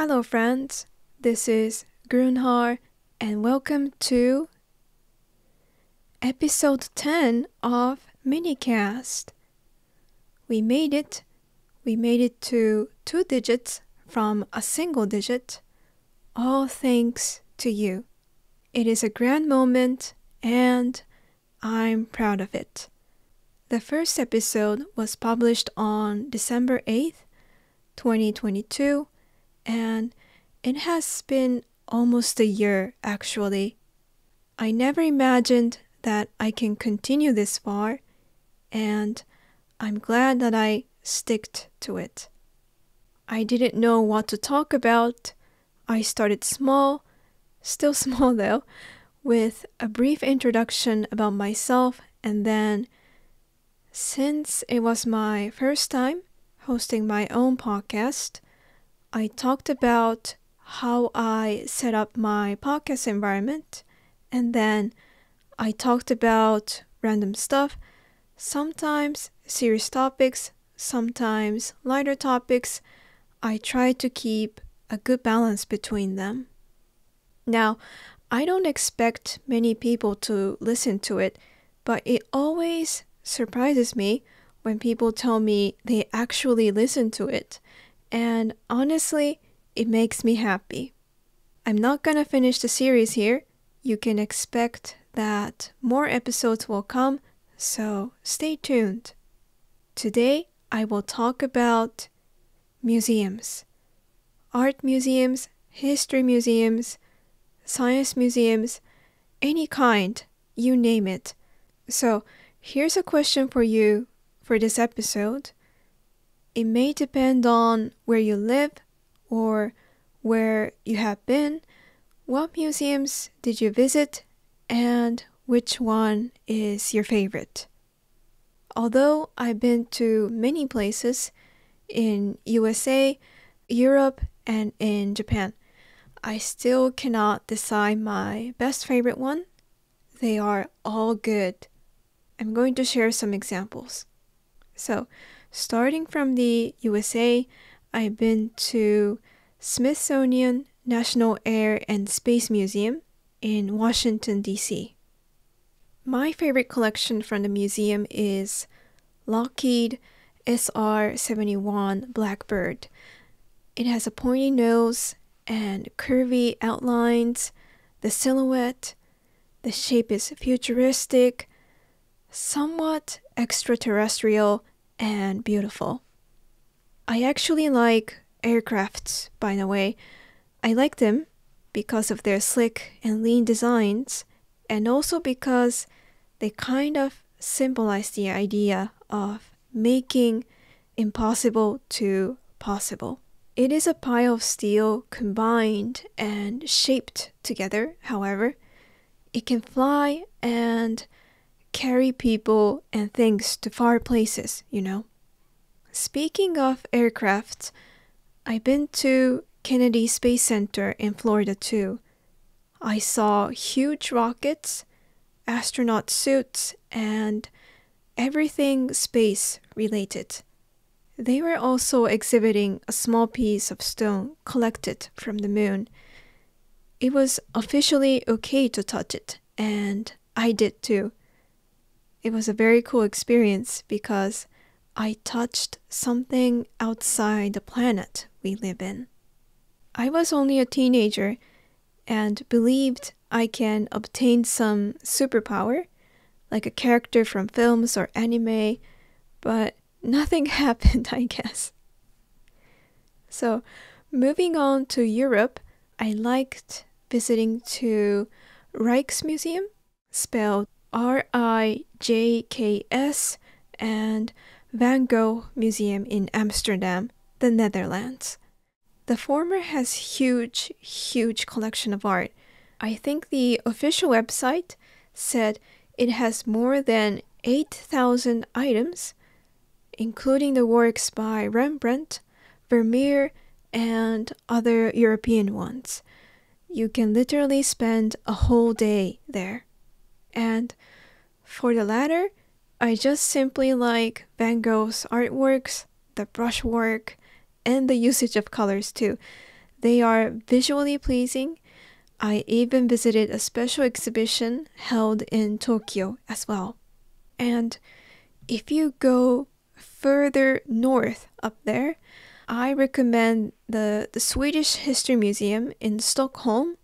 Hello friends, this is Grunhaar and welcome to episode 10 of minicast. We made it to 2 digits from a single digit, all thanks to you. It is a grand moment and I'm proud of it. The first episode was published on December 8th, 2022, and it has been almost a year actually. I never imagined that I can continue this far, and I'm glad that I sticked to it. I didn't know what to talk about. I started small, still small though, with a brief introduction about myself, and then since it was my first time hosting my own podcast, I talked about how I set up my podcast environment, and then I talked about random stuff, sometimes serious topics, sometimes lighter topics. I tried to keep a good balance between them. Now, I don't expect many people to listen to it, but it always surprises me when people tell me they actually listen to it. And honestly, it makes me happy. I'm not gonna finish the series here. You can expect that more episodes will come, so stay tuned. Today, I will talk about museums. Art museums, history museums, science museums, any kind, you name it. So, here's a question for you for this episode. It may depend on where you live or where you have been. What museums did you visit and which one is your favorite? Although I've been to many places in USA, Europe, and in Japan, I still cannot decide my best favorite one. They are all good. I'm going to share some examples. So, starting from the USA, I've been to Smithsonian National Air and Space Museum in Washington, D.C. My favorite collection from the museum is Lockheed SR-71 Blackbird. It has a pointy nose and curvy outlines. The silhouette, the shape is futuristic, somewhat extraterrestrial, and beautiful. I actually like aircrafts, by the way. I like them because of their slick and lean designs, and also because they kind of symbolize the idea of making impossible to possible. It is a pile of steel combined and shaped together, however. It can fly and carry people and things to far places, you know. Speaking of aircraft, I've been to Kennedy Space Center in Florida too. I saw huge rockets, astronaut suits, and everything space related. They were also exhibiting a small piece of stone collected from the moon. It was officially okay to touch it, and I did too. It was a very cool experience because I touched something outside the planet we live in. I was only a teenager and believed I can obtain some superpower, like a character from films or anime, but nothing happened, I guess. So, moving on to Europe, I liked visiting to Rijksmuseum, spelled Rijks, and Van Gogh Museum in Amsterdam, the Netherlands. The former has huge collection of art. I think the official website said it has more than 8,000 items, including the works by Rembrandt, Vermeer, and other European ones. You can literally spend a whole day there. And for the latter, I just simply like Van Gogh's artworks, the brushwork, and the usage of colors too. they are visually pleasing. I even visited a special exhibition held in Tokyo as well. And if you go further north up there, I recommend the Swedish History Museum in Stockholm.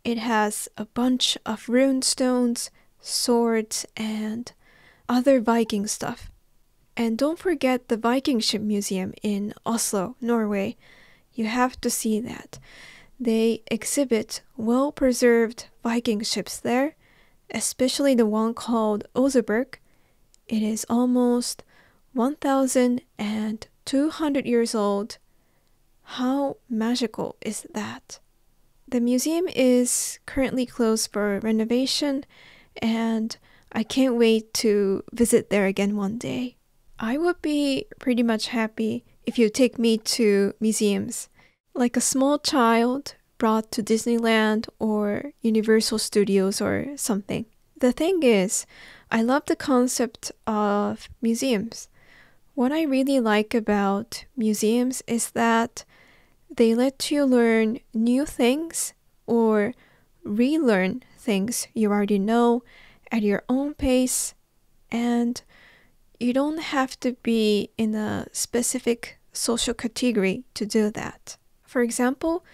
It has a bunch of rune stones, swords, and other Viking stuff. And don't forget the Viking Ship Museum in Oslo, Norway. You have to see that. They exhibit well-preserved Viking ships there, especially the one called Oseberg. It is almost 1,200 years old. How magical is that? The museum is currently closed for renovation, and I can't wait to visit there again one day. I would be pretty much happy if you take me to museums, like a small child brought to Disneyland or Universal Studios or something. The thing is, I love the concept of museums. What I really like about museums is that they let you learn new things or relearn things you already know at your own pace, and you don't have to be in a specific social category to do that. For example,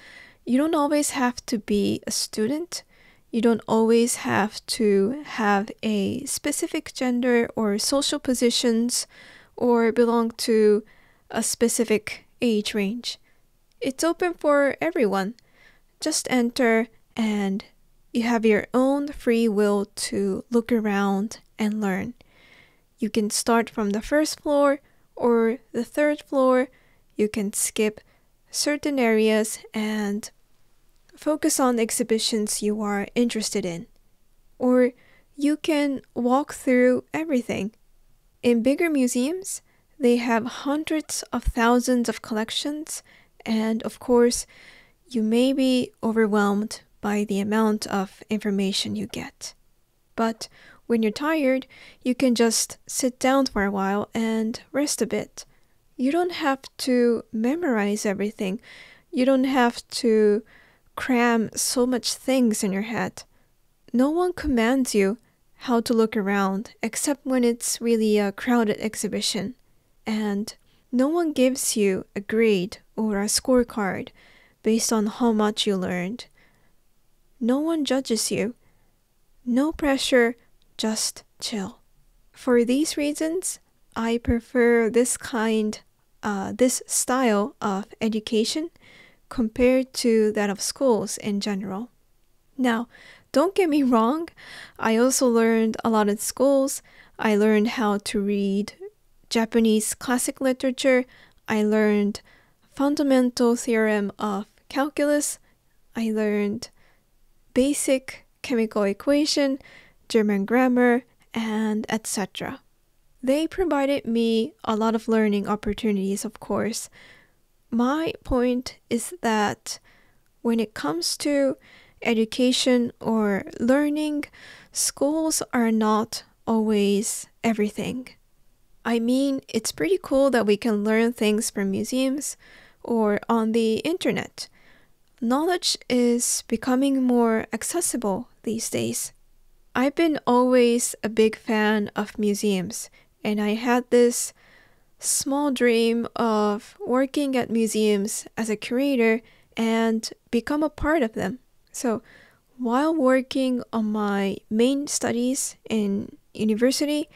you don't always have to be a student. You don't always have to have a specific gender or social positions or belong to a specific age range. It's open for everyone. Just enter and you have your own free will to look around and learn. You can start from the first floor or the third floor. You can skip certain areas and focus on the exhibitions you are interested in. Or you can walk through everything. In bigger museums, they have hundreds of thousands of collections, and of course, you may be overwhelmed by the amount of information you get. But when you're tired, you can just sit down for a while and rest a bit. You don't have to memorize everything. You don't have to cram so much things in your head. No one commands you how to look around except when it's really a crowded exhibition. And no one gives you a grade or a scorecard based on how much you learned. No one judges you. No pressure, just chill. For these reasons, I prefer this style of education compared to that of schools in general. Now, don't get me wrong, I also learned a lot at schools. I learned how to read Japanese classic literature. I learned fundamental theorem of calculus. I learned basic chemical equation, German grammar, and etc. They provided me a lot of learning opportunities, of course. My point is that when it comes to education or learning, schools are not always everything. I mean, it's pretty cool that we can learn things from museums or on the internet. Knowledge is becoming more accessible these days. I've been always a big fan of museums, and I had this small dream of working at museums as a curator and become a part of them. So while working on my main studies in university,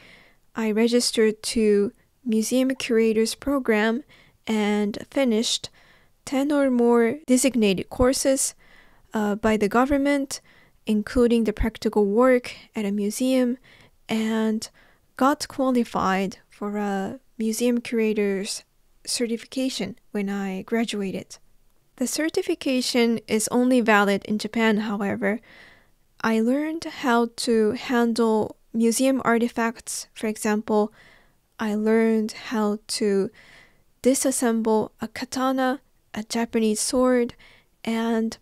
I registered to Museum Curators Program and finished 10 or more designated courses by the government, including the practical work at a museum, and got qualified for a museum curator's certification when I graduated. The certification is only valid in Japan, however. I learned how to handle museum artifacts. For example, I learned how to disassemble a katana, a Japanese sword, and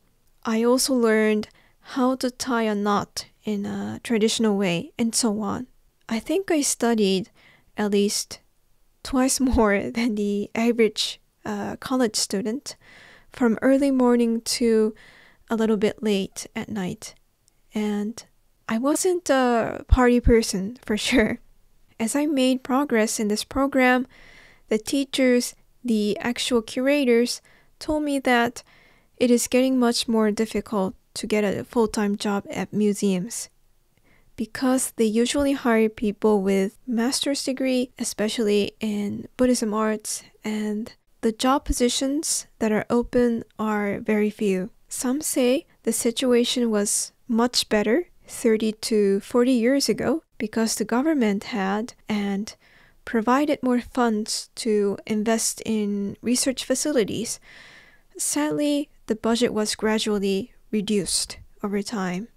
I also learned how to tie a knot in a traditional way, and so on. I think I studied at least twice more than the average college student, from early morning to a little bit late at night. And I wasn't a party person for sure. As I made progress in this program, the teachers, the actual curators, told me that it is getting much more difficult to get a full-time job at museums because they usually hire people with master's degree, especially in Buddhism arts, and the job positions that are open are very few. Some say the situation was much better 30 to 40 years ago because the government had and provided more funds to invest in research facilities. Sadly, the budget was gradually reduced over time.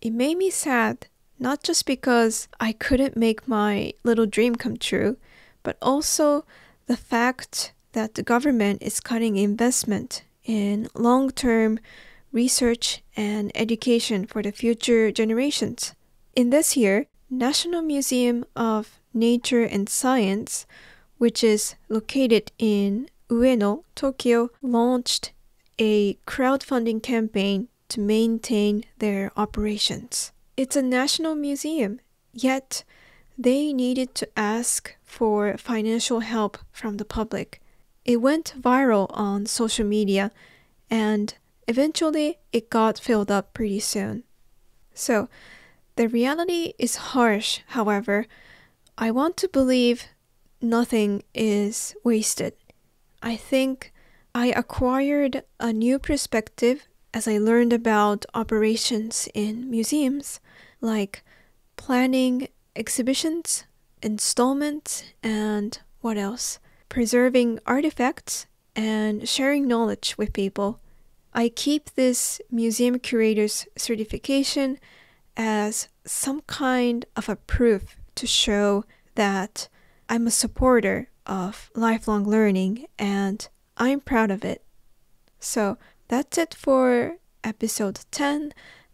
It made me sad, not just because I couldn't make my little dream come true, but also the fact that the government is cutting investment in long-term research and education for the future generations. In this year, National Museum of Nature and Science, which is located in Ueno, Tokyo, launched a crowdfunding campaign to maintain their operations. It's a national museum, yet they needed to ask for financial help from the public. It went viral on social media, and eventually it got filled up pretty soon. So, the reality is harsh, however. I want to believe nothing is wasted. I think I acquired a new perspective as I learned about operations in museums, like planning exhibitions, installments, and what else? Preserving artifacts and sharing knowledge with people. I keep this museum curator's certification as some kind of a proof to show that I'm a supporter of lifelong learning and I'm proud of it. So that's it for episode 10.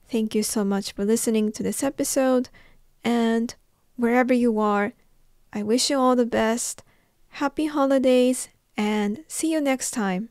Thank you so much for listening to this episode, and wherever you are, I wish you all the best. Happy holidays and see you next time.